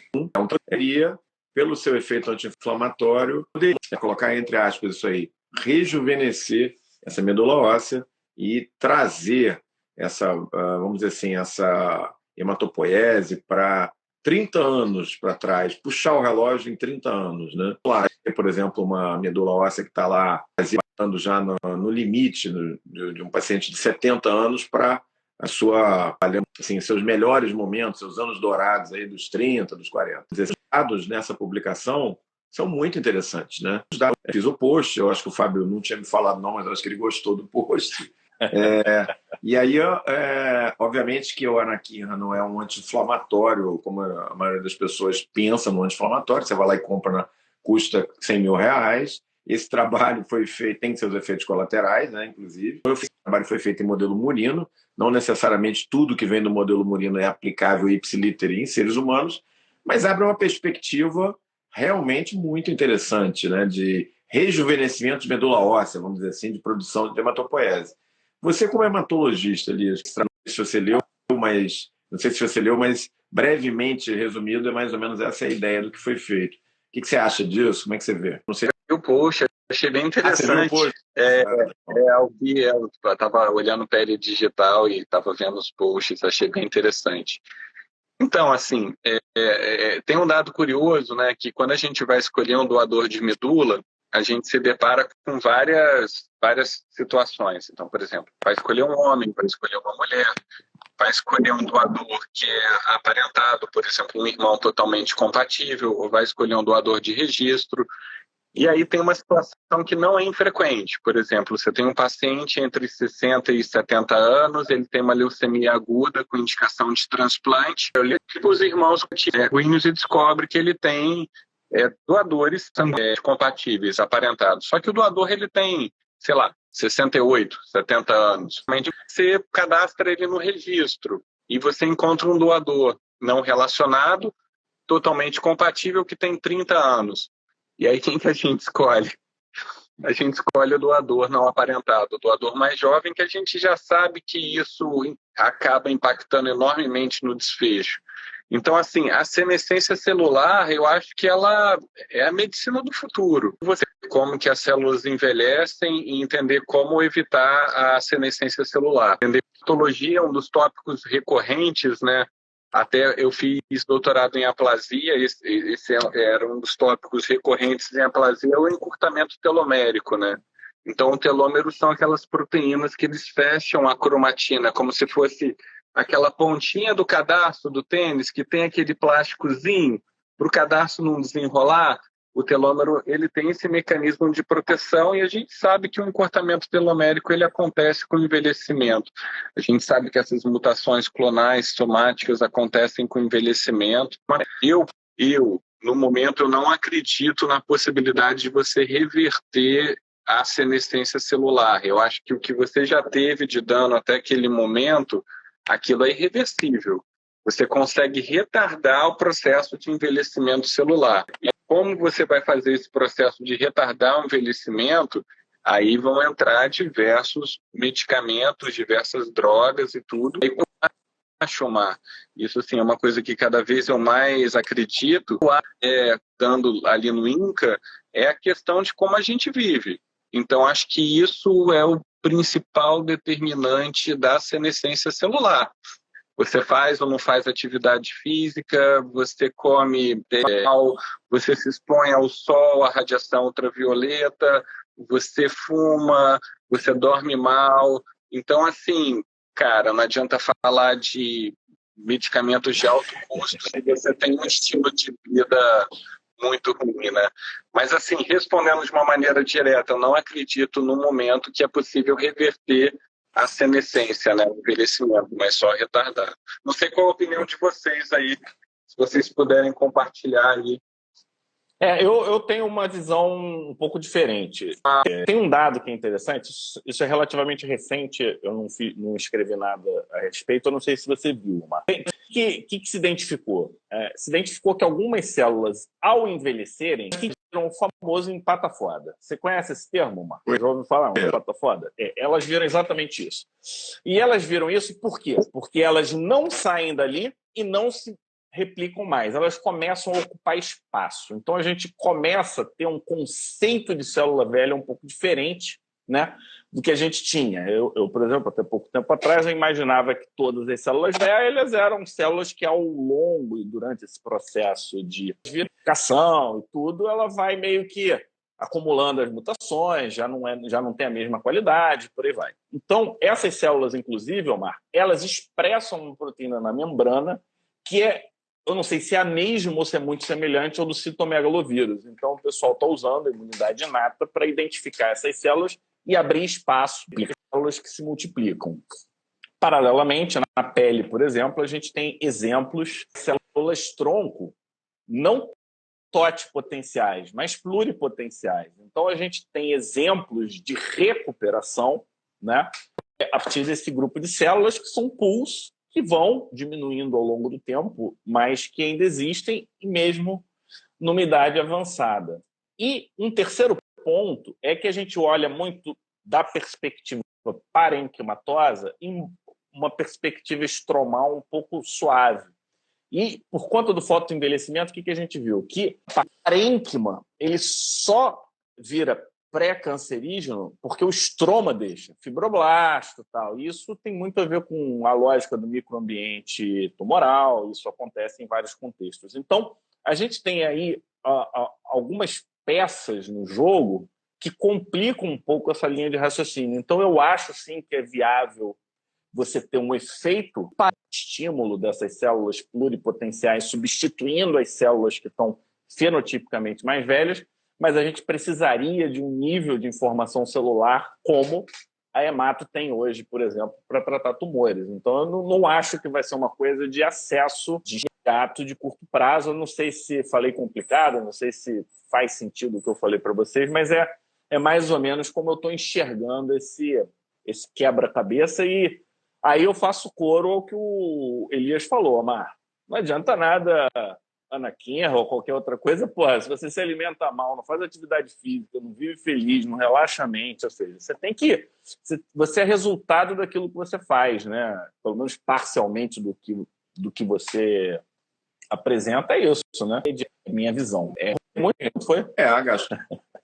poderia, pelo seu efeito anti-inflamatório, poderia colocar entre aspas isso aí, rejuvenescer essa medula óssea e trazer essa, vamos dizer assim, essa hematopoiese para 30 anos para trás, puxar o relógio em 30 anos, né? Por exemplo, uma medula óssea que está lá já no limite de um paciente de 70 anos para a sua, assim, seus melhores momentos, seus anos dourados aí dos 30, dos 40. Os dados nessa publicação são muito interessantes, né? Eu fiz o post, eu acho que o Fábio não tinha me falado não, mas eu acho que ele gostou do post. E aí, obviamente que o anakinra não é um anti-inflamatório, como a maioria das pessoas pensa no anti-inflamatório, você vai lá e compra, custa R$100 mil. Esse trabalho foi feito, tem seus efeitos colaterais, né, inclusive. O trabalho foi feito em modelo murino, não necessariamente tudo que vem do modelo murino é aplicável ipsiliter em seres humanos, mas abre uma perspectiva realmente muito interessante, né, de rejuvenescimento de medula óssea, vamos dizer assim, de produção de hematopoiese. Você, como hematologista, Elias, não sei se você leu, mas brevemente resumido, é mais ou menos essa a ideia do que foi feito. O que você acha disso? Como é que você vê? Não sei. Eu, poxa, achei bem interessante. Eu estava olhando pele digital e estava vendo os posts, achei bem interessante. Então, assim, tem um dado curioso, né, que quando a gente vai escolher um doador de medula, a gente se depara com várias situações. Então, por exemplo, vai escolher um homem, vai escolher uma mulher, vai escolher um doador que é aparentado, por exemplo, um irmão totalmente compatível, ou vai escolher um doador de registro. E aí tem uma situação que não é infrequente. Por exemplo, você tem um paciente entre 60 e 70 anos, ele tem uma leucemia aguda com indicação de transplante. Os irmãos sanguíneos e descobre que ele tem doadores compatíveis, aparentados. Só que o doador ele tem, sei lá, 68, 70 anos. Você cadastra ele no registro e você encontra um doador não relacionado, totalmente compatível, que tem 30 anos. E aí quem que a gente escolhe? A gente escolhe o doador não aparentado, o doador mais jovem, que a gente já sabe que isso acaba impactando enormemente no desfecho. Então, assim, a senescência celular, eu acho que ela é a medicina do futuro. Você como que as células envelhecem e entender como evitar a senescência celular. Entender patologia é um dos tópicos recorrentes, né? Até eu fiz doutorado em aplasia, esse era um dos tópicos recorrentes em aplasia, o encurtamento telomérico, né? Então, o telômero são aquelas proteínas que eles fecham a cromatina, como se fosse aquela pontinha do cadarço do tênis, que tem aquele plásticozinho para o cadarço não desenrolar. O telômero ele tem esse mecanismo de proteção e a gente sabe que o encurtamento telomérico ele acontece com o envelhecimento. A gente sabe que essas mutações clonais somáticas acontecem com o envelhecimento. No momento, eu não acredito na possibilidade de você reverter a senescência celular. Eu acho que o que você já teve de dano até aquele momento, aquilo é irreversível. Você consegue retardar o processo de envelhecimento celular. E como você vai fazer esse processo de retardar o envelhecimento? Aí vão entrar diversos medicamentos, diversas drogas e tudo. E eu acho, Omar, isso assim, é uma coisa que cada vez eu mais acredito, dando ali no INCA, é a questão de como a gente vive. Então, acho que isso é o principal determinante da senescência celular. Você faz ou não faz atividade física, você come mal, você se expõe ao sol, à radiação ultravioleta, você fuma, você dorme mal. Então, assim, cara, não adianta falar de medicamentos de alto custo se você tem um estilo de vida muito ruim, né? Mas, assim, respondendo de uma maneira direta, eu não acredito no momento que é possível reverter a senescência, né, o envelhecimento, mas só retardar. Não sei qual a opinião de vocês aí, se vocês puderem compartilhar aí. Eu tenho uma visão um pouco diferente. Tem um dado que é interessante, isso é relativamente recente, eu não escrevi nada a respeito, eu não sei se você viu, mas o que se identificou? Se identificou que algumas células, ao envelhecerem, o famoso empata foda. Você conhece esse termo, Marcos? Já ouviu falar? Empata foda? Elas viram exatamente isso. E elas viram isso por quê? Porque elas não saem dali e não se replicam mais. Elas começam a ocupar espaço. Então, a gente começa a ter um conceito de célula velha um pouco diferente, né, do que a gente tinha. Eu, por exemplo, até pouco tempo atrás, eu imaginava que todas as células velhas eram células que, ao longo e durante esse processo de vivificação e tudo, ela vai meio que acumulando as mutações, já não tem a mesma qualidade, por aí vai. Então, essas células, inclusive, Omar, elas expressam uma proteína na membrana que eu não sei se é a mesma ou se é muito semelhante ao do citomegalovírus. Então, o pessoal está usando a imunidade inata para identificar essas células e abrir espaço para células que se multiplicam. Paralelamente, na pele, por exemplo, a gente tem exemplos de células tronco, não totipotenciais, mas pluripotenciais. Então, a gente tem exemplos de recuperação, né, a partir desse grupo de células que são pools que vão diminuindo ao longo do tempo, mas que ainda existem, mesmo numa idade avançada. E um terceiro ponto é que a gente olha muito da perspectiva parenquimatosa em uma perspectiva estromal um pouco suave. E, por conta do fotoenvelhecimento, o que a gente viu? Que o parênquima ele só vira pré-cancerígeno porque o estroma deixa, fibroblasto e tal. Isso tem muito a ver com a lógica do microambiente tumoral, isso acontece em vários contextos. Então, a gente tem aí algumas peças no jogo que complicam um pouco essa linha de raciocínio. Então, eu acho, sim, que é viável você ter um efeito para estímulo dessas células pluripotenciais, substituindo as células que estão fenotipicamente mais velhas, mas a gente precisaria de um nível de informação celular como a hemato tem hoje, por exemplo, para tratar tumores. Então, eu não acho que vai ser uma coisa de acesso de imediato, de curto prazo. Eu não sei se falei complicado, não sei se faz sentido o que eu falei para vocês, mas é mais ou menos como eu estou enxergando esse quebra-cabeça. E aí eu faço coro ao que o Elias falou, Amar. Não adianta nada anaquinha ou qualquer outra coisa, porra, se você se alimenta mal, não faz atividade física, não vive feliz, não relaxa a mente, ou seja, você tem que... Você é resultado daquilo que você faz, né? Pelo menos parcialmente do que você apresenta, é isso, né? Minha visão. Muito foi. Gastou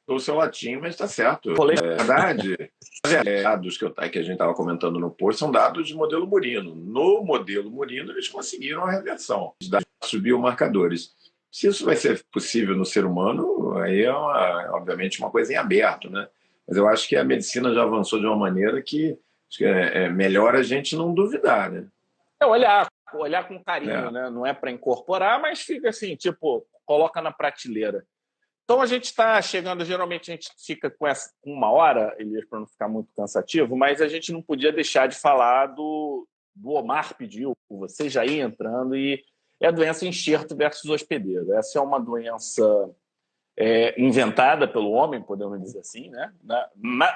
o seu latim, mas está certo. Na verdade, os dados que a gente estava comentando no post são dados de modelo Murino. No modelo Murino, eles conseguiram a reversão. Os dados subiu marcadores. Se isso vai ser possível no ser humano, aí é obviamente uma coisa em aberto, né? Mas eu acho que a medicina já avançou de uma maneira que é melhor a gente não duvidar, né? Olhar com carinho, né? Não é para incorporar, mas fica assim, tipo, coloca na prateleira. Então a gente está chegando, geralmente a gente fica com uma hora, Elias, para não ficar muito cansativo, mas a gente não podia deixar de falar do Omar pediu, você já ia entrando, e é a doença enxerto versus hospedeiro. Essa é uma doença inventada pelo homem, podemos dizer assim, né?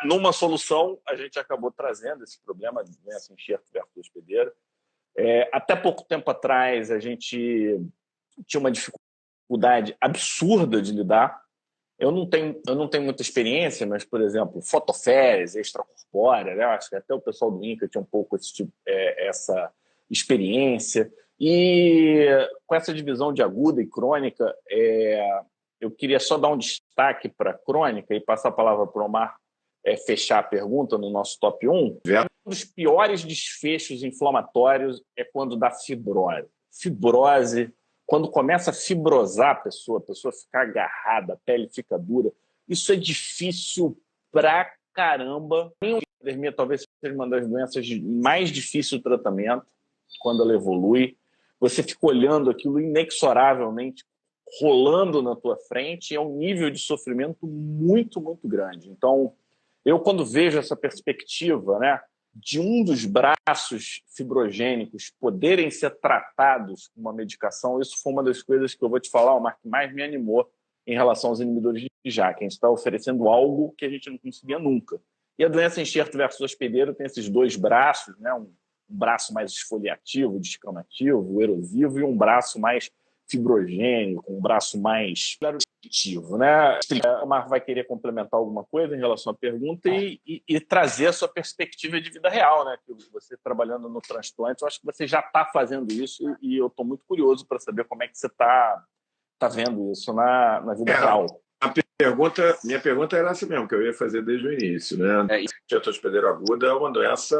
Numa solução, a gente acabou trazendo esse problema de doença enxerto versus hospedeiro. Até pouco tempo atrás, a gente tinha uma dificuldade absurda de lidar. Eu não tenho muita experiência, mas, por exemplo, fotoféres, extracorpórea, né? Acho que até o pessoal do INCA tinha um pouco essa experiência. E com essa divisão de aguda e crônica, eu queria só dar um destaque para a crônica e passar a palavra para o Omar fechar a pergunta no nosso top 1. Um dos piores desfechos inflamatórios é quando dá fibrose. Fibrose, quando começa a fibrosar a pessoa fica agarrada, a pele fica dura. Isso é difícil pra caramba. A hipodermia talvez seja uma das doenças mais difíceis do tratamento, quando ela evolui. Você fica olhando aquilo inexoravelmente rolando na tua frente, é um nível de sofrimento muito, muito grande. Então, eu quando vejo essa perspectiva, né, de um dos braços fibrogênicos poderem ser tratados com uma medicação, isso foi uma das coisas que eu vou te falar, Omar, que mais me animou em relação aos inibidores de JAK. A gente está oferecendo algo que a gente não conseguia nunca. E a doença enxerto versus hospedeiro tem esses dois braços, né? Um braço mais esfoliativo, descamativo, erosivo, e um braço mais fibrogênico, um braço mais né? O Marco vai querer complementar alguma coisa em relação à pergunta e trazer a sua perspectiva de vida real, né? Que você trabalhando no transplante, eu acho que você já está fazendo isso e eu estou muito curioso para saber como é que você está vendo isso na vida real. Minha pergunta era essa mesmo, que eu ia fazer desde o início, né? Enxerto hospedeiro aguda é uma doença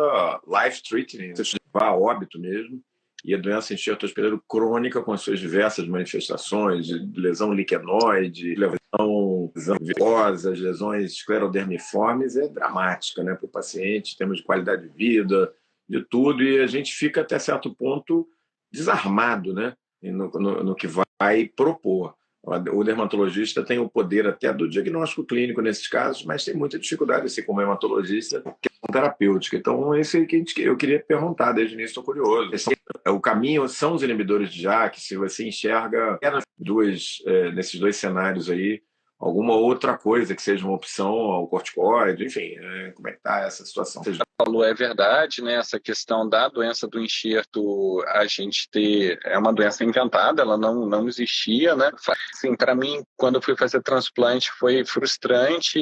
life-threatening, você chega a óbito mesmo, e a doença enxerto hospedeiro crônica, com as suas diversas manifestações, de lesão liquenoide, lesão venosa, lesões esclerodermiformes, é dramática, né, para o paciente, em termos de qualidade de vida, de tudo, e a gente fica até certo ponto desarmado, né, no que vai propor. O dermatologista tem o poder até do diagnóstico clínico nesses casos, mas tem muita dificuldade, assim como hematologista, questão terapêutica. Então, esse é que eu queria perguntar desde o início, estou curioso. O caminho são os inibidores de JAK, se você enxerga nesses dois cenários aí, alguma outra coisa que seja uma opção ao corticoide, enfim, como é que está essa situação? Você falou, é verdade, né? Essa questão da doença do enxerto, a gente é uma doença inventada, ela não existia, né? Assim, para mim, quando eu fui fazer transplante, foi frustrante.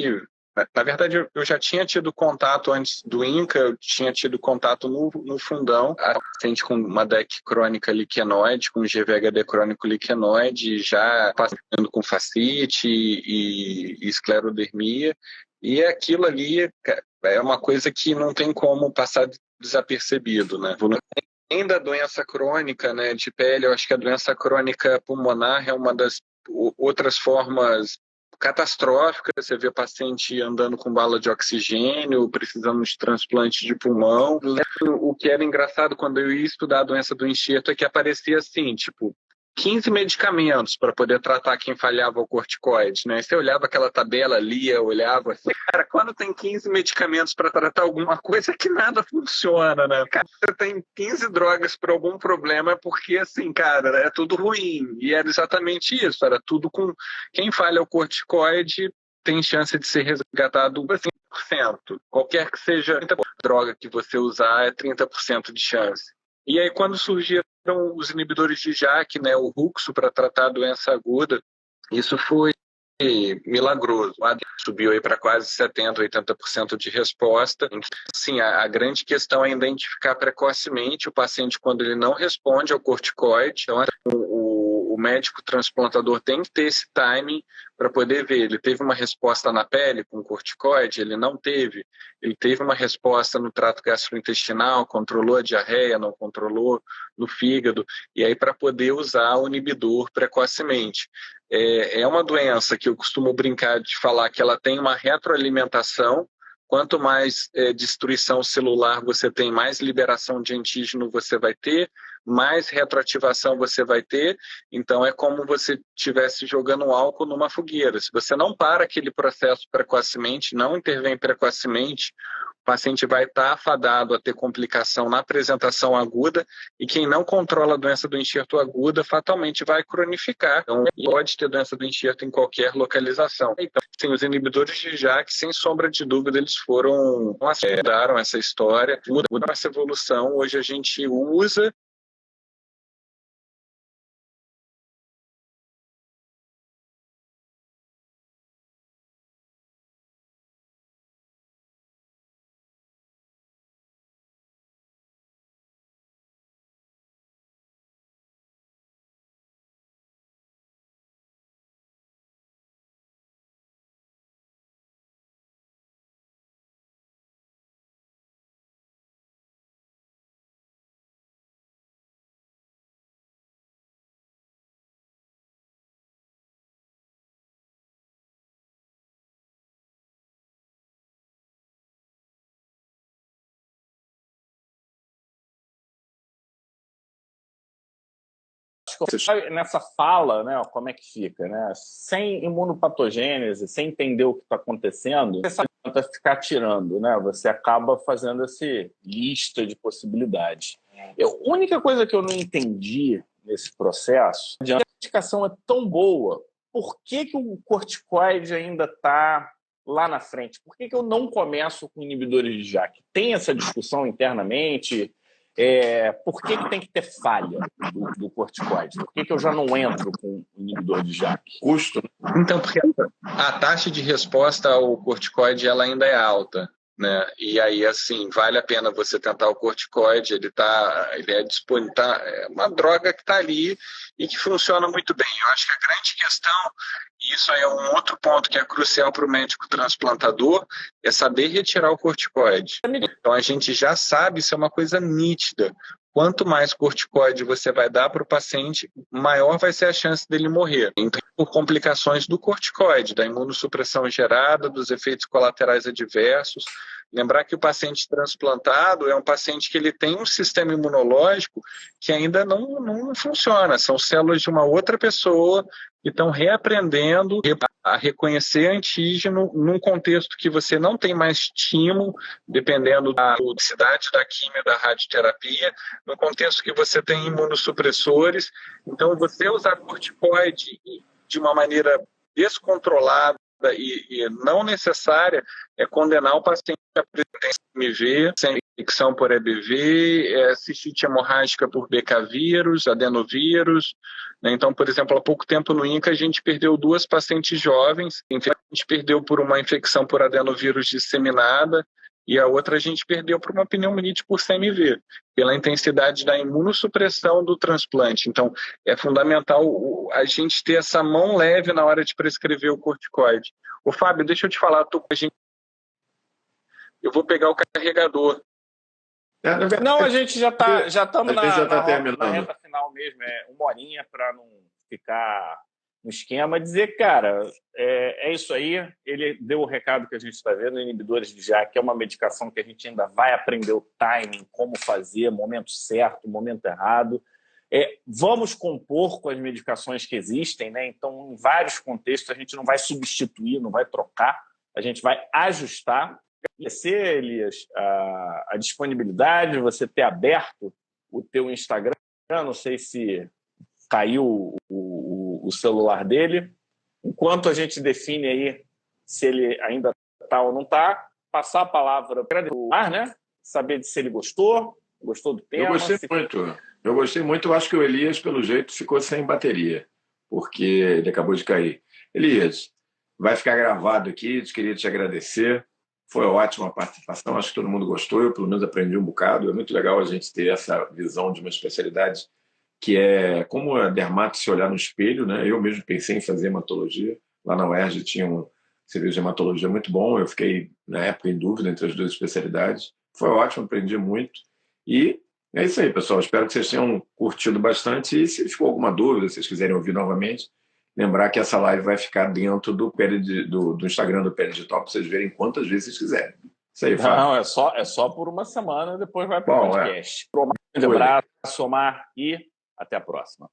Na verdade, eu já tinha tido contato antes do INCA, eu tinha tido contato no fundão, a paciente com uma DEC crônica liquenoide, com GVHD crônico liquenoide, já passando com fascite e esclerodermia, e aquilo ali é uma coisa que não tem como passar desapercebido, né? Além da doença crônica, né, de pele, eu acho que a doença crônica pulmonar é uma das outras formas catastrófica, você vê paciente andando com bala de oxigênio, precisando de transplante de pulmão. O que era engraçado quando eu ia estudar a doença do enxerto é que aparecia assim, tipo, 15 medicamentos para poder tratar quem falhava o corticoide, né? Você olhava aquela tabela, lia, olhava assim, cara, quando tem 15 medicamentos para tratar alguma coisa é que nada funciona, né? Cara, você tem 15 drogas para algum problema é porque, assim, cara, é tudo ruim. E era exatamente isso, era tudo com... Quem falha o corticoide tem chance de ser resgatado 5%. Qualquer que seja a droga que você usar, é 30% de chance. E aí, quando surgiram os inibidores de JAK, né, o Ruxo, para tratar a doença aguda, isso foi milagroso. Subiu aí para quase 70%, 80% de resposta. Sim, a grande questão é identificar precocemente o paciente quando ele não responde ao corticoide. Então, o médico transplantador tem que ter esse timing para poder ver. Ele teve uma resposta na pele com corticoide? Ele não teve. Ele teve uma resposta no trato gastrointestinal, controlou a diarreia, não controlou no fígado. E aí, para poder usar o inibidor precocemente. É uma doença que eu costumo brincar de falar que ela tem uma retroalimentação. Quanto mais destruição celular você tem, mais liberação de antígeno você vai ter, mais retroativação você vai ter. Então, é como você estivesse jogando álcool numa fogueira. Se você não para aquele processo precocemente, não intervém precocemente, o paciente vai estar afadado a ter complicação na apresentação aguda, e quem não controla a doença do enxerto aguda fatalmente vai cronificar. Então, pode ter doença do enxerto em qualquer localização. Então, sim, os inibidores de JAK, sem sombra de dúvida, eles mudaram essa história, mudaram essa evolução. Hoje a gente usa nessa fala, né, como é que fica, né? Sem imunopatogênese, sem entender o que está acontecendo, você tenta ficar tirando, né? Você acaba fazendo essa lista de possibilidades. A única coisa que eu não entendi nesse processo, a medicação é tão boa, por que o corticoide ainda está lá na frente? Por que eu não começo com inibidores de JAK? Tem essa discussão internamente? Por que tem que ter falha do corticoide? Por que eu já não entro com inibidor de JAK? Custo. Então, porque a taxa de resposta ao corticoide ela ainda é alta, né? E aí, assim, vale a pena você tentar o corticoide, ele é disponível, é uma droga que está ali e que funciona muito bem. Eu acho que a grande questão, e isso aí é um outro ponto que é crucial para o médico transplantador, é saber retirar o corticoide. Então, a gente já sabe, isso é uma coisa nítida. Quanto mais corticoide você vai dar para o paciente, maior vai ser a chance dele morrer. Então, por complicações do corticoide, da imunossupressão gerada, dos efeitos colaterais adversos. Lembrar que o paciente transplantado é um paciente que ele tem um sistema imunológico que ainda não funciona. São células de uma outra pessoa que estão reaprendendo a reconhecer antígeno num contexto que você não tem mais estímulo, dependendo da toxicidade da quimio, da radioterapia, no contexto que você tem imunossupressores. Então, você usar corticoide de uma maneira descontrolada e não necessária é condenar o paciente a apresentar MV, sem infecção por EBV, cistite hemorrágica por BK vírus, adenovírus. Né? Então, por exemplo, há pouco tempo no INCA a gente perdeu 2 pacientes jovens, a gente perdeu por uma infecção por adenovírus disseminada e a outra a gente perdeu por uma pneumonite por CMV, pela intensidade da imunossupressão do transplante. Então, é fundamental a gente ter essa mão leve na hora de prescrever o corticoide. Ô, Fábio, deixa eu te falar, eu vou pegar o carregador. Não, a gente já estamos terminando. Na reta final mesmo, 1 horinha para não ficar no esquema. Dizer, cara, é isso aí. Ele deu o recado que a gente está vendo, inibidores de JAK, que é uma medicação que a gente ainda vai aprender o timing, como fazer, momento certo, momento errado. Vamos compor com as medicações que existem, né? Então, em vários contextos, a gente não vai substituir, não vai trocar, a gente vai ajustar. Elias, a disponibilidade, você ter aberto o teu Instagram, não sei se caiu o celular dele, enquanto a gente define aí se ele ainda está ou não está, passar a palavra para o ar, né? Saber se ele gostou do tema. Eu gostei muito, eu acho que o Elias, pelo jeito, ficou sem bateria, porque ele acabou de cair. Elias, vai ficar gravado aqui, queria te agradecer. Foi ótima a participação, acho que todo mundo gostou, eu pelo menos aprendi um bocado. É muito legal a gente ter essa visão de uma especialidade que é como a dermato se olhar no espelho, né? Eu mesmo pensei em fazer hematologia, lá na UERJ tinha um serviço de hematologia muito bom, eu fiquei na época em dúvida entre as 2 especialidades. Foi ótimo, aprendi muito. E é isso aí, pessoal, espero que vocês tenham curtido bastante e se ficou alguma dúvida, se vocês quiserem ouvir novamente, lembrar que essa live vai ficar dentro do Instagram do PL Digital para vocês verem quantas vezes vocês quiserem. Isso aí, Fábio. Não, é só por uma semana, depois vai para o podcast. Um grande abraço, Omar, e até a próxima.